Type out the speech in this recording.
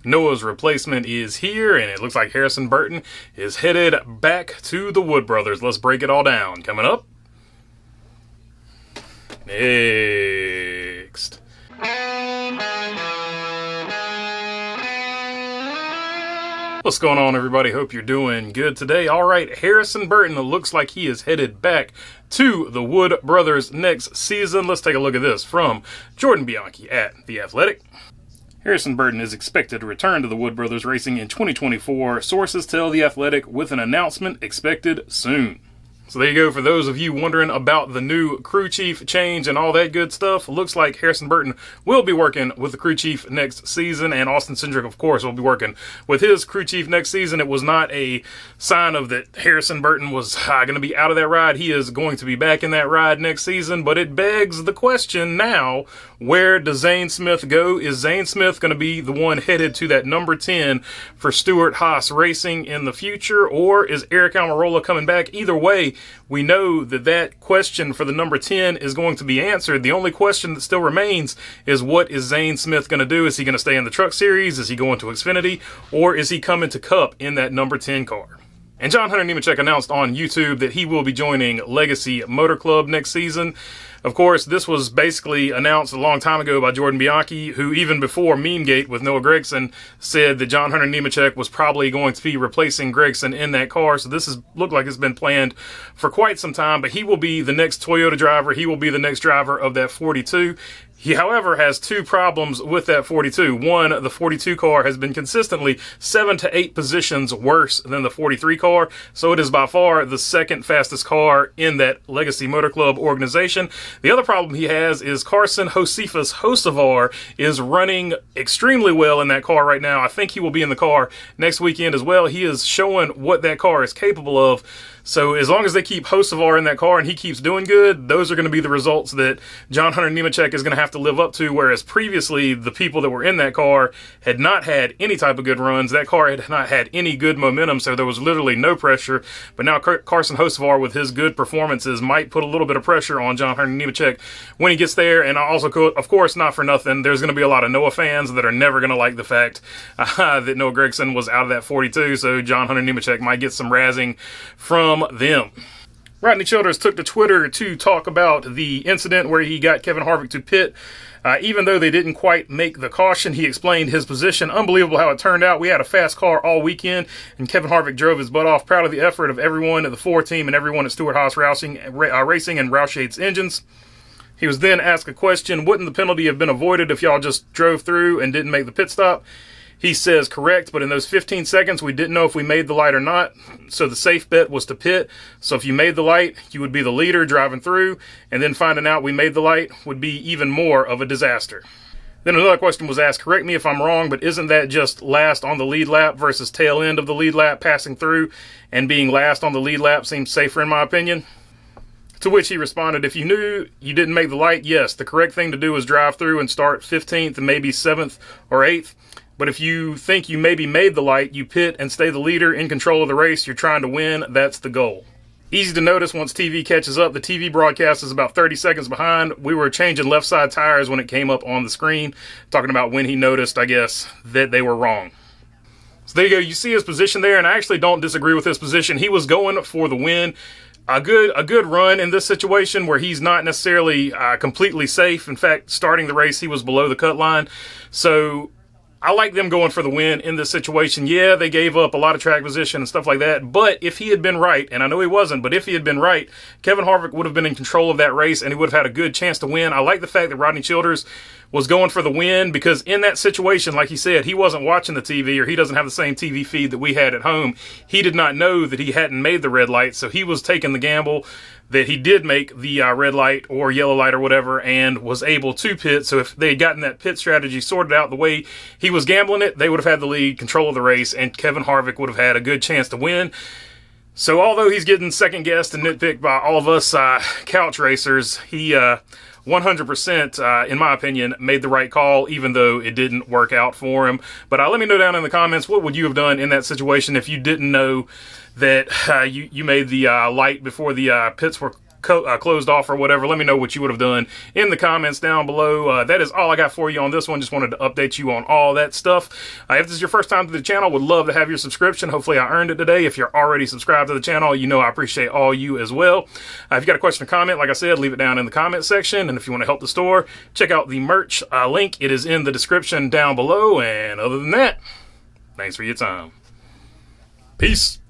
Noah's replacement is here, and it looks like Harrison Burton is headed back to the Wood Brothers. Let's break it all down. Coming up next. What's going on, everybody? Hope you're doing good today. All right, Harrison Burton looks like he is headed back to the Wood Brothers next season. Let's take a look at this from Jordan Bianchi at The Athletic. Harrison Burton is expected to return to the Wood Brothers Racing in 2024. Sources tell The Athletic with an announcement expected soon. So there you go. For those of you wondering about the new crew chief change and all that good stuff, looks like Harrison Burton will be working with the crew chief next season, and Austin Cindric, of course, will be working with his crew chief next season. It was not a sign of that Harrison Burton was going to be out of that ride. He is going to be back in that ride next season, but it begs the question now, where does Zane Smith go? Is Zane Smith going to be the one headed to that number 10 for Stewart-Haas Racing in the future, or is Aric Almirola coming back? Either way, we know that question for the number 10 is going to be answered. The only question that still remains is, what is Zane Smith going to do? Is he going to stay in the Truck Series? Is he going to Xfinity? Or is he coming to Cup in that number 10 car? And John Hunter Nemecheck announced on YouTube that he will be joining Legacy Motor Club next season. Of course, this was basically announced a long time ago by Jordan Bianchi, who even before Memegate with Noah Gragson said that John Hunter Nemecheck was probably going to be replacing Gragson in that car. So this has looked like it's been planned for quite some time, but he will be the next Toyota driver. He will be the next driver of that 42. He, however, has two problems with that 42. One, the 42 car has been consistently 7 to 8 positions worse than the 43 car, so it is by far the second fastest car in that Legacy Motor Club organization. The other problem he has is Carson Josephus Hocevar is running extremely well in that car right now. I think he will be in the car next weekend as well. He is showing what that car is capable of. So as long as they keep Hocevar in that car and he keeps doing good, those are going to be the results that John Hunter Nemecheck is going to have to live up to, whereas previously the people that were in that car had not had any type of good runs. That car had not had any good momentum, so there was literally no pressure. But now Carson Hocevar, with his good performances, might put a little bit of pressure on John Hunter Nemecheck when he gets there. And also, of course, not for nothing, there's going to be a lot of Noah fans that are never going to like the fact that Noah Gragson was out of that 42, so John Hunter Nemecheck might get some razzing from them. Rodney Childers took to Twitter to talk about the incident where he got Kevin Harvick to pit. Even though they didn't quite make the caution, he explained his position. Unbelievable how it turned out. We had a fast car all weekend, and Kevin Harvick drove his butt off. Proud of the effort of everyone at the Ford team and everyone at Stewart-Haas Racing and Roush Yates Engines. He was then asked a question, wouldn't the penalty have been avoided if y'all just drove through and didn't make the pit stop? He says, correct, but in those 15 seconds, we didn't know if we made the light or not, so the safe bet was to pit. So if you made the light, you would be the leader driving through, and then finding out we made the light would be even more of a disaster. Then another question was asked, correct me if I'm wrong, but isn't that just last on the lead lap versus tail end of the lead lap passing through, and being last on the lead lap seems safer in my opinion? To which he responded, if you knew you didn't make the light, yes, the correct thing to do is drive through and start 15th and maybe 7th or 8th. But if you think you maybe made the light, you pit and stay the leader in control of the race. You're trying to win. That's the goal. Easy to notice once TV catches up. The TV broadcast is about 30 seconds behind. We were changing left side tires when it came up on the screen, talking about when he noticed, I guess, that they were wrong. So there you go. You see his position there, and I actually don't disagree with his position. He was going for the win. A good run in this situation where he's not necessarily completely safe. In fact, starting the race, he was below the cut line. So I like them going for the win in this situation. Yeah, they gave up a lot of track position and stuff like that, but if he had been right, and I know he wasn't, but if he had been right, Kevin Harvick would have been in control of that race and he would have had a good chance to win. I like the fact that Rodney Childers was going for the win, because in that situation, like he said, he wasn't watching the TV, or he doesn't have the same TV feed that we had at home. He did not know that he hadn't made the red light, so he was taking the gamble that he did make the red light or yellow light or whatever, and was able to pit. So if they had gotten that pit strategy sorted out the way he was gambling it, they would have had the lead, control of the race, and Kevin Harvick would have had a good chance to win. So although he's getting second guessed and nitpicked by all of us couch racers, he 100%, in my opinion, made the right call, even though it didn't work out for him. But let me know down in the comments, what would you have done in that situation if you didn't know that you made the light before the pits were closed off or whatever, let me know what you would have done in the comments down below. That is all I got for you on this one. Just wanted to update you on all that stuff. If this is your first time to the channel, would love to have your subscription. Hopefully I earned it today. If you're already subscribed to the channel, you know I appreciate all you as well. If you got a question or comment, like I said, leave it down in the comment section. And if you want to help the store, check out the merch link. It is in the description down below. And other than that, thanks for your time. Peace.